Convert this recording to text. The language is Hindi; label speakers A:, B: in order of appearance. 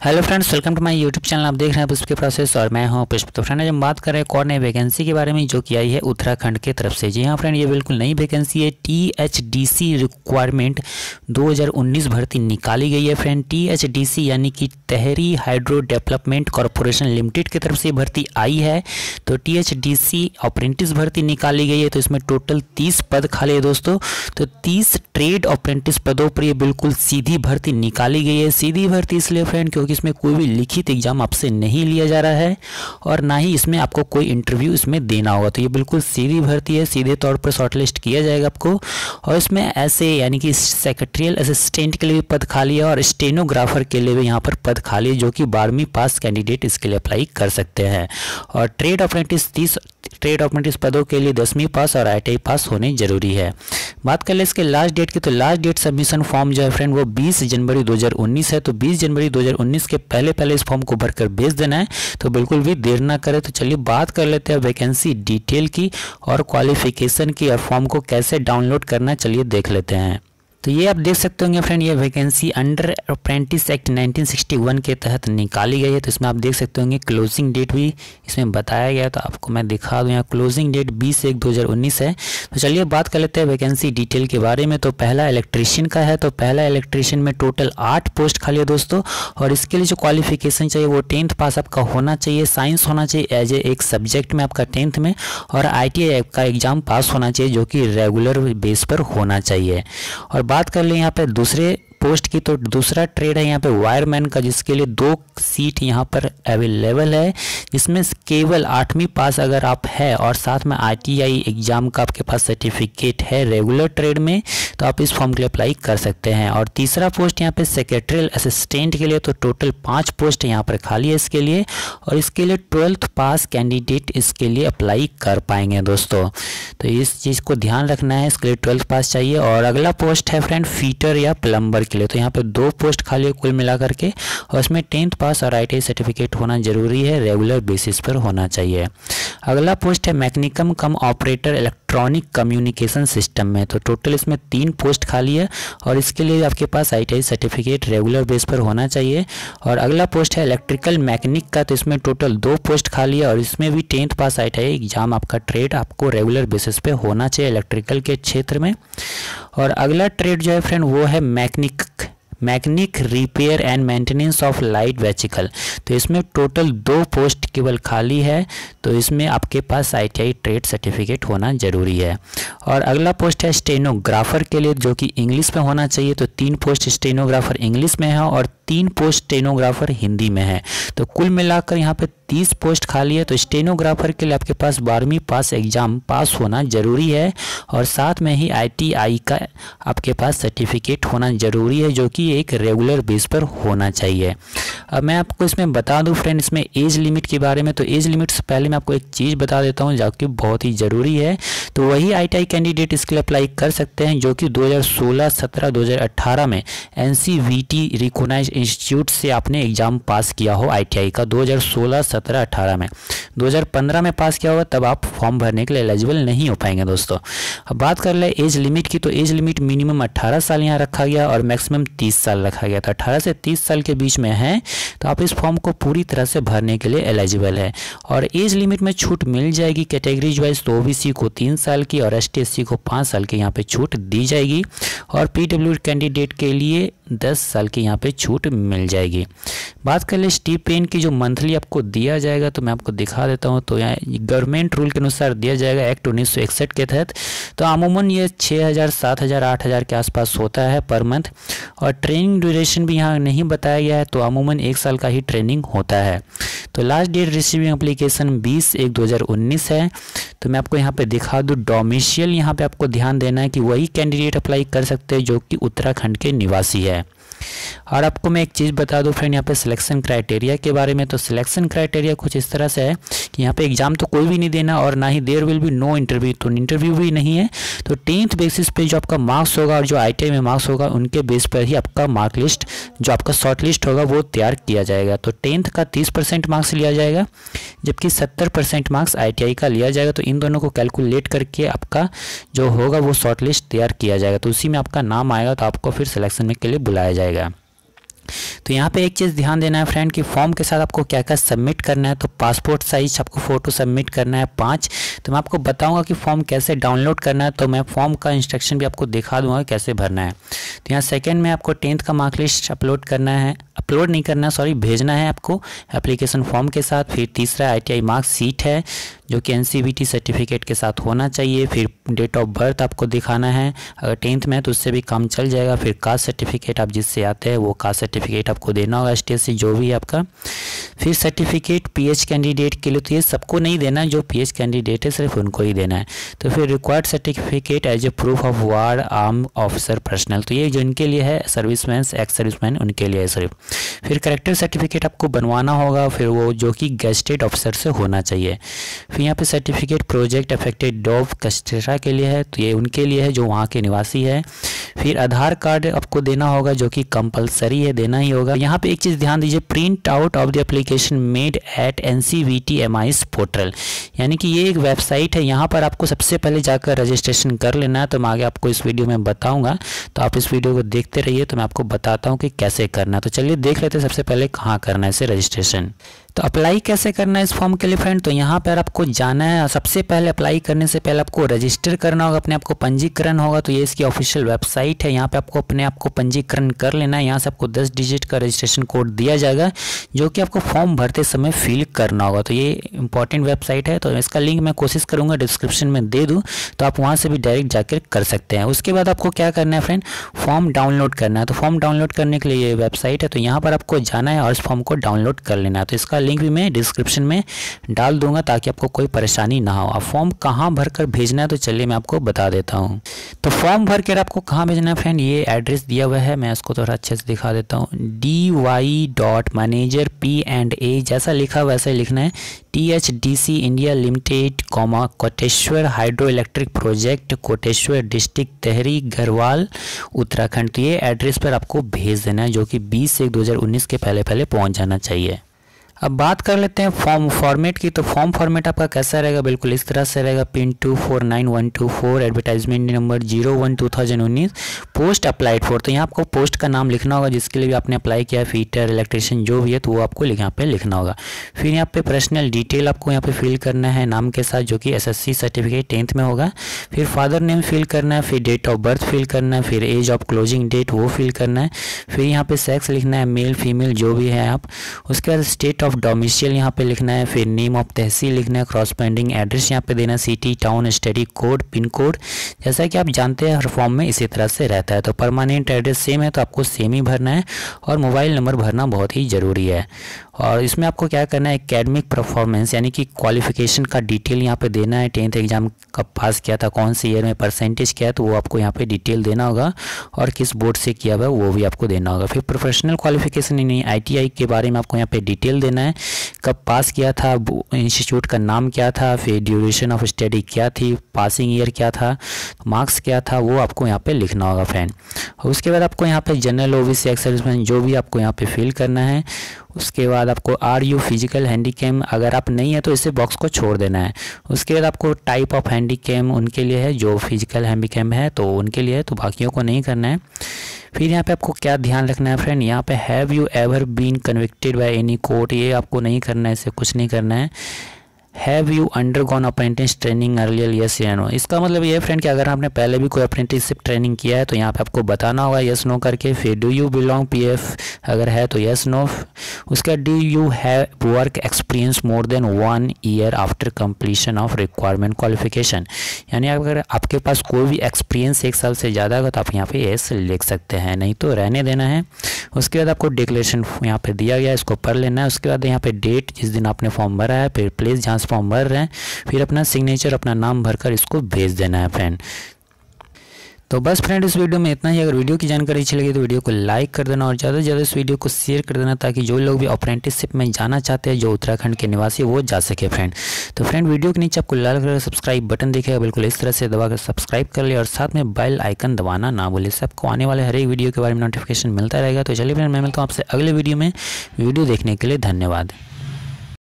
A: Hello friends, welcome to my YouTube channel. आप देख रहे हैं पुष्प के प्रोसेस और मैं हूं पुष्प। तो फ्रेंड, हम बात कर रहे हैं एक और नई वैकेंसी के बारे में जो कि आई है उत्तराखंड की तरफ से। जी हाँ फ्रेंड, ये बिल्कुल नई वैकेंसी है। THDC रिक्वायरमेंट 2019 भर्ती निकाली गई है फ्रेंड। THDC यानी कि तहरी हाइड्रो डेवलपमेंट कॉरपोरेशन लिमिटेड की तरफ से भर्ती आई है। तो THDC अप्रेंटिस भर्ती निकाली गई है। तो इसमें टोटल 30 पद खाली है दोस्तों। तो 30 ट्रेड अप्रेंटिस पदों पर ये बिल्कुल सीधी भर्ती निकाली गई है। सीधी भर्ती इसलिए फ्रेंड क्योंकि इसमें कोई भी लिखित एग्जाम आपसे नहीं लिया जा रहा है और ना ही इसमें आपको कोई इंटरव्यू इसमें देना होगा। तो ये बिल्कुल सीधी भर्ती है, सीधे तौर पर शॉर्टलिस्ट किया जाएगा आपको। और इसमें ऐसे यानी कि सेक्रेटरियल असिस्टेंट के लिए भी पद खाली है और स्टेनोग्राफर के लिए भी यहाँ पर पद खाली है, जो कि 12वीं पास कैंडिडेट इसके लिए अप्लाई कर सकते हैं। और ट्रेड अप्रेंटिस 30 ट्रेड अप्रेंटिस पदों के लिए 10वीं पास और ITI पास होने जरूरी है। बात कर ले इसके लास्ट डेट की, तो लास्ट डेट सबमिशन फॉर्म जो है फ्रेंड वो 20 जनवरी 2019 है। तो 20 जनवरी 2019 के पहले इस फॉर्म को भरकर भेज देना है। तो बिल्कुल भी देर ना करें। तो चलिए बात कर लेते हैं वैकेंसी डिटेल की और क्वालिफिकेशन की और फॉर्म को कैसे डाउनलोड करना, चलिए देख लेते हैं। तो ये आप देख सकते होंगे फ्रेंड, ये वैकेंसी अंडर अप्रेंटिस एक्ट 1961 के तहत निकाली गई है। तो इसमें आप देख सकते होंगे क्लोजिंग डेट भी इसमें बताया गया है। तो आपको मैं दिखा दूँ, यहाँ क्लोजिंग डेट 20/1/2019 है। तो चलिए बात कर लेते हैं वैकेंसी डिटेल के बारे में। तो पहला इलेक्ट्रीशियन का है। तो पहला इलेक्ट्रीशियन में टोटल 8 पोस्ट खाली है दोस्तों। और इसके लिए जो क्वालिफिकेशन चाहिए वो 10th पास आपका होना चाहिए, साइंस होना चाहिए एज ए एक सब्जेक्ट में आपका 10th में, और ITI का एग्जाम पास होना चाहिए जो कि रेगुलर बेस पर होना चाहिए। और बात कर ले यहाँ पे दूसरे पोस्ट की, तो दूसरा ट्रेड है यहाँ पे वायरमैन का, जिसके लिए 2 सीट यहाँ पर अवेलेबल है, जिसमें केवल 8वीं पास अगर आप है और साथ में ITI एग्जाम का आपके पास सर्टिफिकेट है रेगुलर ट्रेड में, तो आप इस फॉर्म के लिए अप्लाई कर सकते हैं। और तीसरा पोस्ट यहाँ पे सेक्रेटरियल असिस्टेंट के लिए, तो टोटल 5 पोस्ट यहाँ पर खाली है इसके लिए, और इसके लिए 12th पास कैंडिडेट इसके लिए अप्लाई कर पाएंगे दोस्तों। तो इस चीज़ को ध्यान रखना है, इसके लिए 12th पास चाहिए। और अगला पोस्ट है फ्रेंड फीटर या प्लम्बर के लिए। तो यहाँ पे 2 पोस्ट खाली है कुल मिलाकर के, और इसमें 10th पास और ITI सर्टिफिकेट होना जरूरी है, रेगुलर बेसिस पर होना चाहिए। अगला पोस्ट है mechanic cum operator electronic communication system में। तो टोटल इसमें 3 पोस्ट खाली है और इसके लिए आपके पास ITI सर्टिफिकेट रेगुलर बेस पर होना चाहिए। और अगला पोस्ट है इलेक्ट्रिकल मैकेनिक का। तो इसमें टोटल 2 पोस्ट खाली है और इसमें भी 10th पास ITI एग्जाम आपका ट्रेड आपको रेगुलर बेसिस पे होना चाहिए इलेक्ट्रिकल के क्षेत्र में। और अगला ट्रेड जो है फ्रेंड वो है mechanic repair and maintenance of light vehicle. तो इसमें टोटल 2 पोस्ट केवल खाली है। तो इसमें आपके पास ITI ट्रेड सर्टिफिकेट होना जरूरी है। और अगला पोस्ट है स्टेनोग्राफर के लिए, जो कि इंग्लिश में होना चाहिए। तो 3 पोस्ट स्टेनोग्राफर इंग्लिश में है और 3 पोस्ट स्टेनोग्राफर हिंदी में है। तो कुल मिलाकर यहाँ पे 30 पोस्ट खाली है। तो स्टेनोग्राफर के लिए आपके पास 12वीं पास एग्जाम पास होना जरूरी है और साथ में ही ITI का आपके पास सर्टिफिकेट होना जरूरी है, जो कि एक रेगुलर बेस पर होना चाहिए। अब मैं आपको इसमें बता दूं फ्रेंड इसमें एज लिमिट के बारे में। तो एज लिमिट से पहले मैं आपको एक चीज़ बता देता हूं जो कि बहुत ही ज़रूरी है। तो वही ITI कैंडिडेट इसके लिए अप्लाई कर सकते हैं जो कि 2016, 17, 2018 में NCVT रिकॉग्नाइज्ड इंस्टीट्यूट से आपने एग्जाम पास किया हो ITI का 2016, 17, 18 में। 2015 में पास किया होगा तब आप फॉर्म भरने के लिए एलिजिबल नहीं हो पाएंगे दोस्तों। अब बात कर ले एज लिमिट की, तो एज लिमिट मिनिमम 18 साल यहाँ रखा गया और मैक्सिमम 30 साल रखा गया था। 18 से 30 साल के बीच में है तो आप इस फॉर्म को पूरी तरह से भरने के लिए एलिजिबल है। और एज लिमिट में छूट मिल जाएगी कैटेगरीज वाइज। तो OBC को 3 साल की और ST SC को 5 साल की यहाँ पे छूट दी जाएगी और PWD कैंडिडेट के लिए 10 साल की यहाँ पे छूट मिल जाएगी। बात कर ले स्टीपेंड की, जो मंथली आपको दिया जाएगा तो मैं आपको दिखा देता हूँ। तो यहाँ गवर्नमेंट रूल के अनुसार दिया जाएगा एक्ट 1961 के तहत। तो अमूमन ये 6,000, 7,000, 8,000 के आसपास होता है पर मंथ। और ट्रेनिंग ड्यूरेशन भी यहाँ नहीं बताया गया है। तो अमूमन 1 साल का ही ट्रेनिंग होता है। तो लास्ट डेट रिसीविंग एप्लीकेशन 20/1/2019 है। तो मैं आपको यहाँ पे दिखा दूँ डोमिशियल, यहाँ पे आपको ध्यान देना है कि वही कैंडिडेट अप्लाई कर सकते हैं जो कि उत्तराखंड के निवासी है। और आपको मैं एक चीज़ बता दूं फ्रेंड यहाँ पे सिलेक्शन क्राइटेरिया के बारे में। तो सिलेक्शन क्राइटेरिया कुछ इस तरह से है कि यहाँ पे एग्जाम तो कोई भी नहीं देना और ना ही there will be no interview. तो इंटरव्यू भी नहीं है। तो 10th बेसिस पे जो आपका मार्क्स होगा और जो ITI में मार्क्स होगा उनके बेस पर ही आपका मार्क लिस्ट जो आपका शॉर्ट लिस्ट होगा वो तैयार किया जाएगा। तो 10th का 30% मार्क्स लिया जाएगा जबकि 70% मार्क्स ITI का लिया जाएगा। तो इन दोनों को कैलकुलेट करके आपका जो होगा वो शॉर्ट लिस्ट तैयार किया जाएगा। तो उसी में आपका नाम आएगा तो आपको फिर सिलेक्शन में के लिए बुलाया जाएगा। तो यहाँ पे एक चीज़ ध्यान देना है फ्रेंड कि फॉर्म के साथ आपको क्या क्या सबमिट करना है। तो पासपोर्ट साइज आपको फ़ोटो सबमिट करना है 5। तो मैं आपको बताऊंगा कि फॉर्म कैसे डाउनलोड करना है। तो मैं फॉर्म का इंस्ट्रक्शन भी आपको दिखा दूंगा कैसे भरना है। तो यहाँ सेकंड में आपको 10th का मार्कलिस्ट अपलोड करना है, अपलोड नहीं करना सॉरी, भेजना है आपको एप्लीकेशन फॉर्म के साथ। फिर तीसरा ITI मार्कशीट है जो कि NCVT सर्टिफिकेट के साथ होना चाहिए। फिर डेट ऑफ बर्थ आपको दिखाना है, अगर 10th में तो उससे भी काम चल जाएगा। फिर कास्ट सर्टिफिकेट आप जिससे आते हैं वो कास्ट सर्टिफिकेट आपको देना होगा, स्टेट से जो भी है आपका। फिर सर्टिफिकेट PH कैंडिडेट के लिए, तो ये सबको नहीं देना है, जो PH कैंडिडेट है सिर्फ उनको ही देना है। तो फिर required certificate as a proof of war arm officer personal, तो ये जो इनके लिए है, सर्विसमैन एक्स सर्विसमैन उनके लिए है सिर्फ। फिर करेक्टर सर्टिफिकेट आपको बनवाना होगा, फिर वो जो कि गेस्टेड ऑफिसर से होना चाहिए। फिर यहाँ पे सर्टिफिकेट प्रोजेक्ट अफेक्टेड डॉफ कस्टेरा के लिए है, तो ये उनके लिए है जो वहाँ के निवासी है। फिर आधार कार्ड आपको देना होगा जो कि कंपलसरी है, देना ही होगा। यहाँ पे एक चीज़ ध्यान दीजिए, print out of the application made at NCVT MIS portal, यानी कि ये एक वेबसाइट है, यहाँ पर आपको सबसे पहले जाकर रजिस्ट्रेशन कर लेना है। तो मैं आगे आपको इस वीडियो में बताऊँगा, तो आप इस वीडियो को देखते रहिए, तो मैं आपको बताता हूँ कि कैसे करना है। तो चलिए देख लेते हैं सबसे पहले कहाँ करना है इसे रजिस्ट्रेशन। तो अप्लाई कैसे करना है इस फॉर्म के लिए फ्रेंड, तो यहाँ पर आपको जाना है। सबसे पहले अप्लाई करने से पहले आपको रजिस्टर करना होगा, अपने आप को पंजीकरण होगा। तो ये इसकी ऑफिशियल वेबसाइट है, यहाँ पे आपको अपने आप को पंजीकरण कर लेना है। यहाँ से आपको 10 डिजिट का रजिस्ट्रेशन कोड दिया जाएगा जो कि आपको फॉर्म भरते समय फिल करना होगा। तो ये इंपॉर्टेंट वेबसाइट है, तो इसका लिंक मैं कोशिश करूँगा डिस्क्रिप्शन में दे दूँ, तो आप वहाँ से भी डायरेक्ट जाकर कर सकते हैं। उसके बाद आपको क्या करना है फ्रेंड, फॉर्म डाउनलोड करना है। तो फॉर्म डाउनलोड करने के लिए ये वेबसाइट है, तो यहाँ पर आपको जाना है और इस फॉर्म को डाउनलोड कर लेना है। तो इसका लिंक भी मैं डिस्क्रिप्शन में डाल दूंगा ताकि आपको कोई परेशानी ना हो। अब फॉर्म कहाँ भरकर भेजना है, तो चलिए मैं आपको बता देता हूँ। तो फॉर्म भर कर आपको कहाँ भेजना है फ्रेंड, ये एड्रेस दिया हुआ है, मैं इसको थोड़ा अच्छे से दिखा देता हूँ। dy.manager P&A जैसा लिखा वैसा ही लिखना है। THDC India limited, Koteshwar hydro electric project, Koteshwar district, Tehri Garhwal, Uttarakhand. तो ये एड्रेस पर आपको भेज देना है जो कि 20/1/2019 के पहले पहले पहुंच जाना चाहिए। अब बात कर लेते हैं फॉर्म फॉर्मेट की। तो फॉर्म फॉर्मेट आपका कैसा रहेगा, बिल्कुल इस तरह से रहेगा। Pin 249124, advertisement number 01/2019, post applied for. तो यहाँ आपको पोस्ट का नाम लिखना होगा जिसके लिए भी आपने अप्लाई किया है, फीटर इलेक्ट्रिशियन जो भी है, तो वो आपको यहाँ पे लिखना होगा। फिर यहाँ पे पर्सनल डिटेल आपको यहाँ पे फिल करना है नाम के साथ, जो कि SSC सर्टिफिकेट 10th में होगा। फिर फादर नेम फिल करना है, फिर डेट ऑफ बर्थ फिल करना है, फिर एज ऑफ क्लोजिंग डेट वो फिल करना है। फिर यहाँ पे सेक्स लिखना है, मेल फीमेल जो भी है आप। उसके बाद स्टेट ऑफ डोमिसाइल यहाँ पे लिखना है, फिर नेम ऑफ तहसील लिखना है, क्रॉसपेंडिंग एड्रेस यहाँ पे देना, city town study code pin code, जैसा कि आप जानते हैं हर फॉर्म में इसी तरह से रहता है। तो परमानेंट एड्रेस सेम है तो आपको सेम ही भरना है, और मोबाइल नंबर भरना बहुत ही ज़रूरी है। और इसमें आपको क्या करना है, एकेडमिक परफॉर्मेंस यानी कि क्वालिफिकेशन का डिटेल यहाँ पे देना है। 10th एग्जाम कब पास किया था, कौन से ईयर में, परसेंटेज क्या है, तो वो आपको यहाँ पे डिटेल देना होगा, और किस बोर्ड से किया हुआ है वो भी आपको देना होगा। फिर प्रोफेशनल क्वालिफिकेशन यानी ITI के बारे में आपको यहाँ पे डिटेल देना है, कब पास किया था, इंस्टीट्यूट का नाम क्या था, फिर ड्यूरेशन ऑफ स्टडी क्या थी, पासिंग ईयर क्या था, मार्क्स क्या था, वो आपको यहाँ पे लिखना होगा फ्रेंड। उसके बाद आपको यहाँ पे जनरल OBC एक्स सर्विसमैन जो भी आपको यहाँ पे फिल करना है। उसके बाद आपको आर यू फिजिकल हैंडीकैम, अगर आप नहीं है तो इसे बॉक्स को छोड़ देना है। उसके बाद आपको टाइप ऑफ हैंडीकैम उनके लिए है जो फिजिकल हैंडीकैम है तो उनके लिए है, तो बाकियों को नहीं करना है। फिर यहाँ पे आपको क्या ध्यान रखना है फ्रेंड, यहाँ पे have you ever been convicted by any court, ये आपको नहीं करना है, इसे कुछ नहीं करना है। Have you undergone apprentice training earlier, yes या नो। इसका मतलब ये फ्रेंड कि अगर आपने पहले भी कोई अप्रेंटिसशिप ट्रेनिंग किया है तो यहाँ पे आपको बताना होगा यस नो करके। फिर डू यू बिलोंग PF, अगर है तो यस नो। उसका do you have work experience more than 1 year after completion of requirement qualification, यानी अगर आपके पास कोई भी एक्सपीरियंस 1 साल से ज़्यादा होगा तो आप यहाँ पे यस लिख सकते हैं, नहीं तो रहने देना है। उसके बाद आपको डिक्लेरेशन यहाँ पे दिया गया, इसको पढ़ लेना है। उसके बाद यहाँ पे डेट जिस दिन आपने फॉर्म भरा है, फिर प्लेस जहाँ फॉर्म भर रहे हैं, फिर अपना सिग्नेचर अपना नाम भरकर इसको भेज देना है फ्रेंड। तो बस फ्रेंड इस वीडियो में इतना ही। अगर वीडियो की जानकारी अच्छी लगी तो वीडियो को लाइक कर देना और ज़्यादा से ज़्यादा इस वीडियो को शेयर कर देना ताकि जो लोग भी अप्रेंटिसशिप में जाना चाहते हैं जो उत्तराखंड के निवासी वो जा सके फ्रेंड। तो फ्रेंड वीडियो के नीचे आपको लाल कलर का सब्सक्राइब बटन दिखेगा, बिल्कुल इस तरह से दबाकर सब्सक्राइब कर ले और साथ में बेल आइकन दबाना ना भूले, सबको आने वाले हर एक वीडियो के बारे में नोटिफिकेशन मिलता रहेगा। तो चलिए फ्रेंड मैं मिलता हूँ आपसे अगले वीडियो में। वीडियो देखने के लिए धन्यवाद।